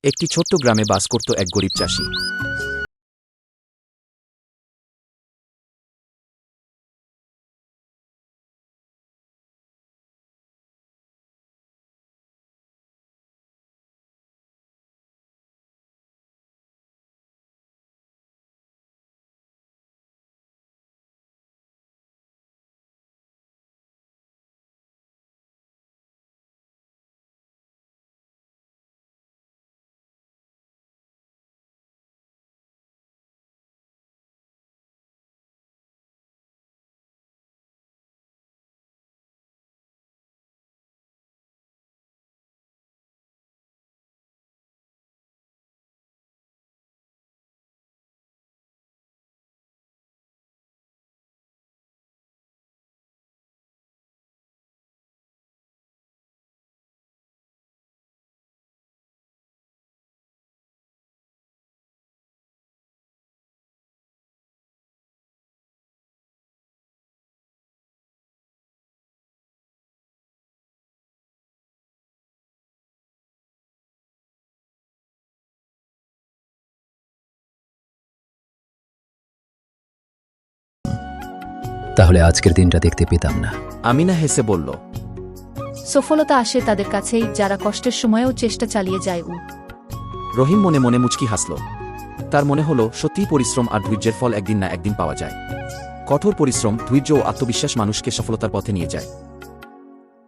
একটি ছোট্ট গ্রামে বাস করত এক গরিব চাষি। তাহলে আজকের দিনটা দেখতে পেতাম না। আমিনা হেসে বলল, সফলতা আসে তাদের কাছেই যারা কষ্টের সময়েও চেষ্টা চালিয়ে যায়। রহিম মনে মনে মুচকি হাসল। তার মনে হলো সত্যিই পরিশ্রম আর ধৈর্যের ফল একদিন না একদিন পাওয়া যায়। কঠোর পরিশ্রম, ধৈর্য ও আত্মবিশ্বাস মানুষকে সফলতার পথে নিয়ে যায়।